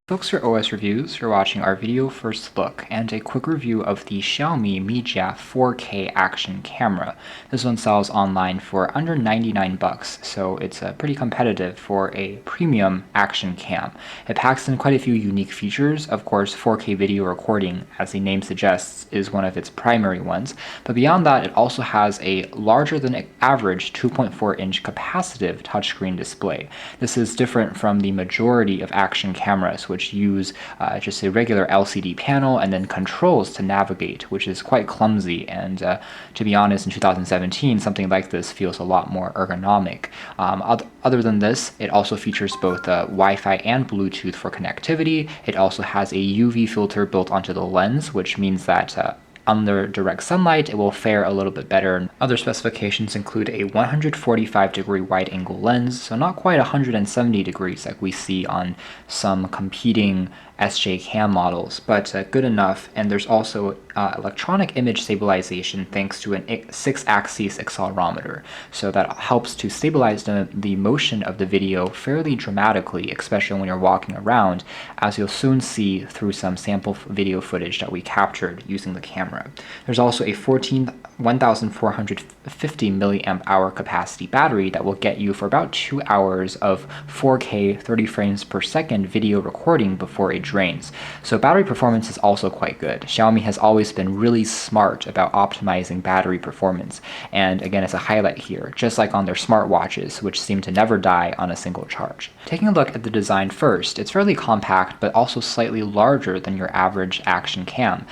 Folks for OS Reviews, you're watching our video first look and a quick review of the Xiaomi Mijia 4K action camera. This one sells online for under 99 bucks, so it's pretty competitive for a premium action cam. It packs in quite a few unique features. Of course, 4K video recording, as the name suggests, is one of its primary ones, but beyond that, it also has a larger than average 2.4-inch capacitive touchscreen display. This is different from the majority of action cameras, which use just a regular LCD panel and then controls to navigate, which is quite clumsy. And to be honest, in 2017, something like this feels a lot more ergonomic. Other than this, it also features both Wi-Fi and Bluetooth for connectivity. It also has a UV filter built onto the lens, which means that under direct sunlight, it will fare a little bit better. Other specifications include a 145-degree wide-angle lens, so not quite 170 degrees like we see on some competing SJ cam models, but good enough. And there's also electronic image stabilization thanks to a 6-axis accelerometer, so that helps to stabilize the motion of the video fairly dramatically, especially when you're walking around, as you'll soon see through some sample video footage that we captured using the camera. There's also a 1450 milliamp hour capacity battery that will get you for about 2 hours of 4K 30 frames per second video recording before it drains. So battery performance is also quite good. Xiaomi has always been really smart about optimizing battery performance, and again, it's a highlight here, just like on their smartwatches, which seem to never die on a single charge. Taking a look at the design first, it's fairly compact but also slightly larger than your average action cam,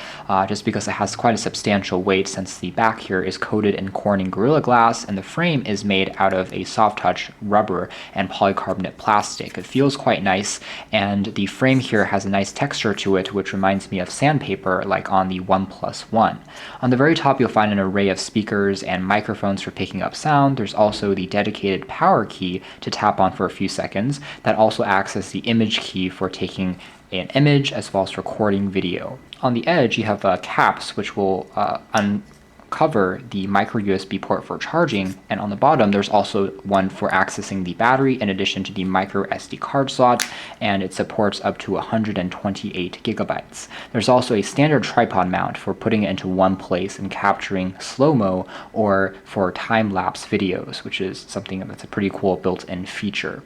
just because it has quite a substantial weight since the back here is coated in Corning Gorilla Glass and the frame is made out of a soft touch rubber and polycarbonate plastic. It feels quite nice, and the frame here has a nice texture to it, which reminds me of sandpaper like on the OnePlus One. On the very top, you'll find an array of speakers and microphones for picking up sound. There's also the dedicated power key to tap on for a few seconds that also acts as the image key for taking an image as well as recording video. On the edge, you have caps which will uncover the micro USB port for charging, and on the bottom there's also one for accessing the battery in addition to the micro SD card slot, and it supports up to 128 gigabytes. There's also a standard tripod mount for putting it into one place and capturing slow-mo or for time-lapse videos, which is something that's a pretty cool built-in feature.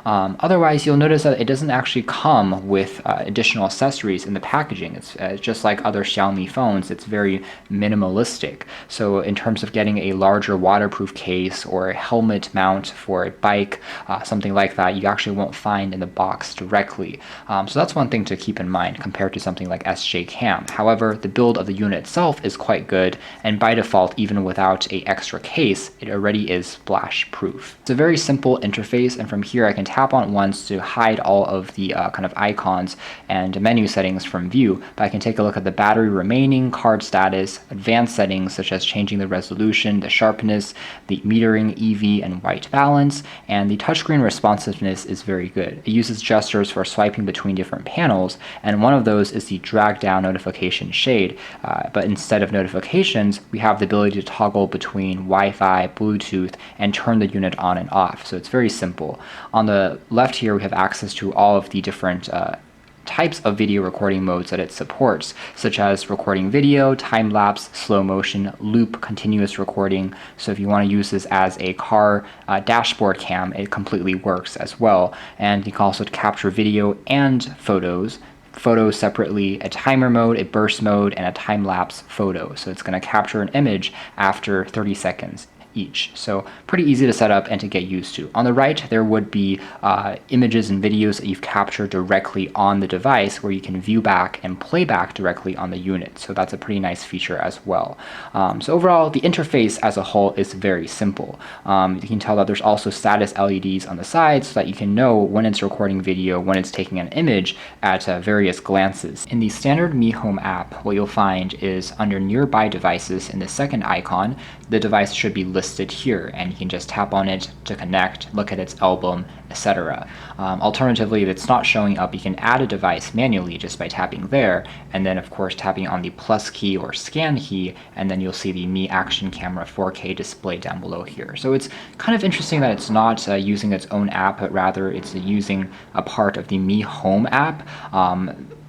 Otherwise, you'll notice that it doesn't actually come with additional accessories in the packaging. It's just like other Xiaomi phones, it's very minimalistic. So in terms of getting a larger waterproof case or a helmet mount for a bike, something like that, you actually won't find in the box directly. So that's one thing to keep in mind compared to something like SJ Cam. However, the build of the unit itself is quite good, and by default, even without an extra case, it already is splash proof. It's a very simple interface, and from here I can tap on it once to hide all of the kind of icons and menu settings from view, but I can take a look at the battery remaining, card status, advanced settings such as changing the resolution, the sharpness, the metering, EV, and white balance, and the touchscreen responsiveness is very good. It uses gestures for swiping between different panels, and one of those is the drag down notification shade, but instead of notifications, we have the ability to toggle between Wi-Fi, Bluetooth, and turn the unit on and off, so it's very simple. On the left here, we have access to all of the different types of video recording modes that it supports, such as recording video, time-lapse, slow motion, loop, continuous recording. So if you want to use this as a car dashboard cam, it completely works as well. And you can also capture video and photos separately, a timer mode, a burst mode, and a time-lapse photo. So it's going to capture an image after 30 seconds each. So pretty easy to set up and to get used to. On the right, there would be images and videos that you've captured directly on the device where you can view back and play back directly on the unit. So that's a pretty nice feature as well. So overall, the interface as a whole is very simple. You can tell that there's also status LEDs on the side so that you can know when it's recording video, when it's taking an image at various glances. In the standard Mi Home app, what you'll find is under nearby devices in the second icon, the device should be listed listed here, and you can just tap on it to connect, look at its album, etc. Alternatively, if it's not showing up, you can add a device manually just by tapping there, and then of course tapping on the plus key or scan key, and then you'll see the Mi Action Camera 4K display down below here. So it's kind of interesting that it's not using its own app, but rather it's using a part of the Mi Home app.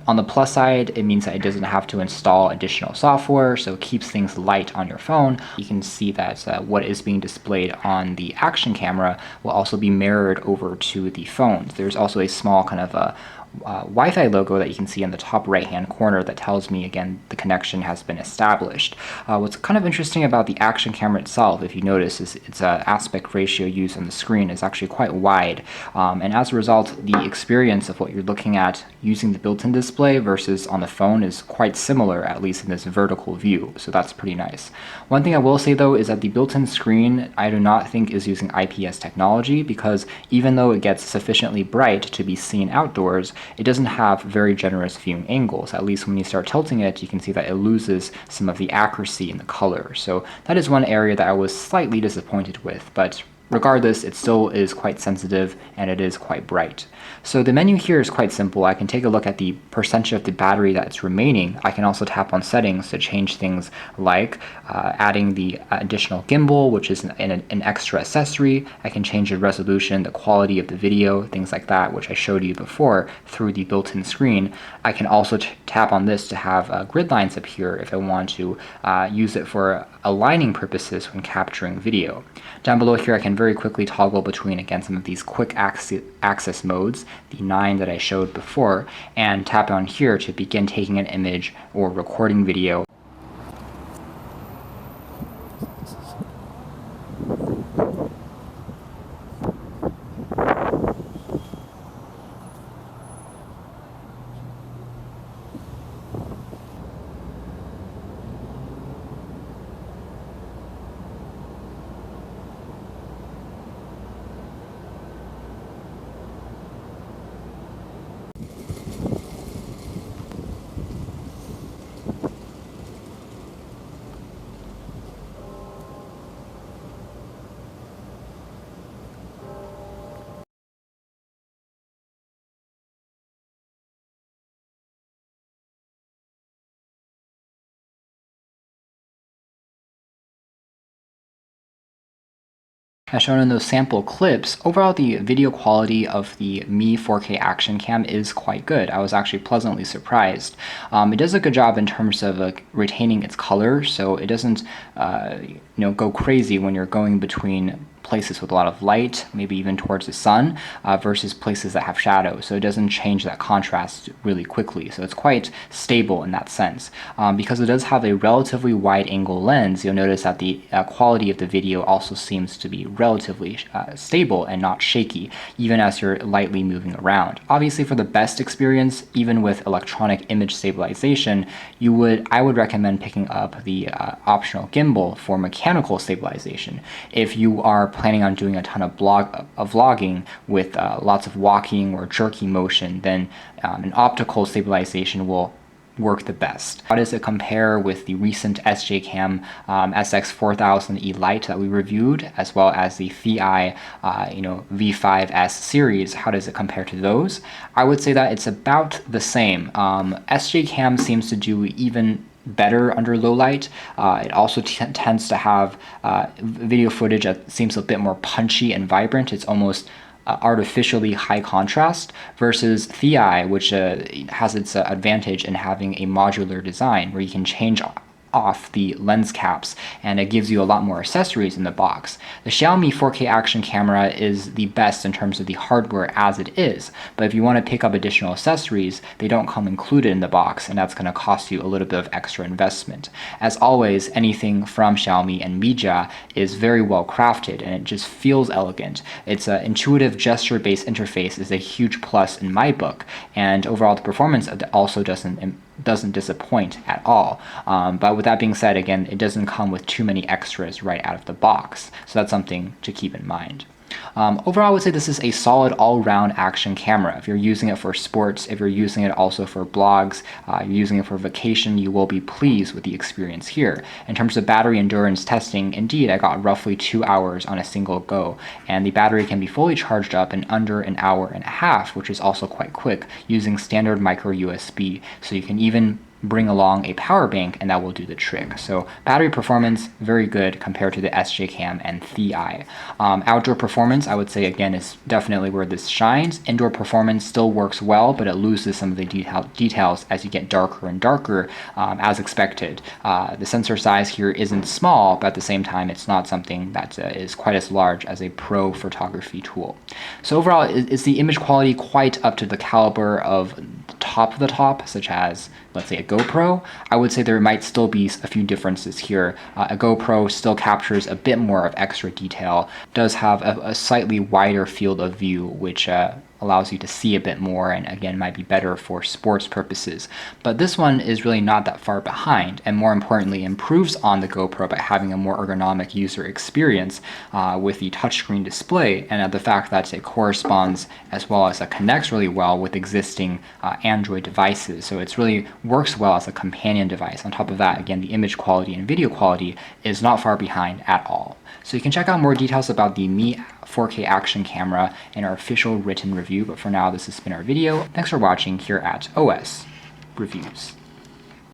On the plus side, it means that it doesn't have to install additional software, so it keeps things light on your phone. You can see that what is being displayed on the action camera will also be mirrored over to the phone. There's also a small kind of a Wi-Fi logo that you can see in the top right hand corner that tells me, again, the connection has been established. What's kind of interesting about the action camera itself, if you notice, is its aspect ratio used on the screen is actually quite wide, and as a result, the experience of what you're looking at using the built-in display versus on the phone is quite similar, at least in this vertical view, so that's pretty nice. One thing I will say though is that the built-in screen I do not think is using IPS technology, because even though it gets sufficiently bright to be seen outdoors, it doesn't have very generous viewing angles. At least when you start tilting it, you can see that it loses some of the accuracy in the color. So that is one area that I was slightly disappointed with, but regardless, it still is quite sensitive and it is quite bright. So the menu here is quite simple. I can take a look at the percentage of the battery that's remaining. I can also tap on settings to change things like adding the additional gimbal, which is an extra accessory. I can change the resolution, the quality of the video, things like that, which I showed you before through the built-in screen. I can also tap on this to have grid lines appear if I want to use it for aligning purposes when capturing video. Down below here, I can very quickly toggle between, again, some of these quick access modes, the 9 that I showed before, and tap on here to begin taking an image or recording video. As shown in those sample clips, overall the video quality of the Mi 4K Action Cam is quite good. I was actually pleasantly surprised. It does a good job in terms of retaining its color, so it doesn't go crazy when you're going between places with a lot of light, maybe even towards the sun, versus places that have shadow. So it doesn't change that contrast really quickly. So it's quite stable in that sense. Because it does have a relatively wide angle lens, you'll notice that the quality of the video also seems to be relatively stable and not shaky, even as you're lightly moving around. Obviously, for the best experience, even with electronic image stabilization, I would recommend picking up the optional gimbal for mechanical stabilization. If you are planning on doing a ton of vlogging with lots of walking or jerky motion, then an optical stabilization will work the best. How does it compare with the recent SJCam SX4000E Lite that we reviewed, as well as the Fi V5S series? How does it compare to those? I would say that it's about the same. SJCam seems to do even better under low light. It also tends to have video footage that seems a bit more punchy and vibrant. It's almost artificially high contrast, versus Thi, which has its advantage in having a modular design where you can change off the lens caps, and it gives you a lot more accessories in the box. The Xiaomi 4K Action Camera is the best in terms of the hardware as it is, but if you want to pick up additional accessories, they don't come included in the box, and that's going to cost you a little bit of extra investment. As always, anything from Xiaomi and Mijia is very well crafted, and it just feels elegant. Its intuitive gesture-based interface is a huge plus in my book, and overall the performance also doesn't disappoint at all. But with that being said, again, it doesn't come with too many extras right out of the box, so that's something to keep in mind. Overall, I would say this is a solid all-round action camera. If you're using it for sports, if you're using it also for blogs, you're using it for vacation, you will be pleased with the experience here. In terms of battery endurance testing, indeed, I got roughly 2 hours on a single go, and the battery can be fully charged up in under an hour and a half, which is also quite quick, using standard micro USB. So you can even bring along a power bank and that will do the trick. So battery performance, very good compared to the SJ Cam and Thi. Outdoor performance, I would say again, is definitely where this shines. Indoor performance still works well, but it loses some of the details as you get darker and darker, as expected. The sensor size here isn't small, but at the same time, it's not something that is quite as large as a pro photography tool. So overall, is the image quality quite up to the caliber of the top, such as, let's say, a GoPro? I would say there might still be a few differences here. A GoPro still captures a bit more of extra detail, does have a slightly wider field of view, which allows you to see a bit more and again might be better for sports purposes. But this one is really not that far behind, and more importantly improves on the GoPro by having a more ergonomic user experience with the touchscreen display, and the fact that it corresponds as well as it connects really well with existing Android devices. So it really works well as a companion device. On top of that, again, the image quality and video quality is not far behind at all. So you can check out more details about the Mi 4K action camera in our official written review, but for now this has been our video. Thanks for watching here at OS Reviews.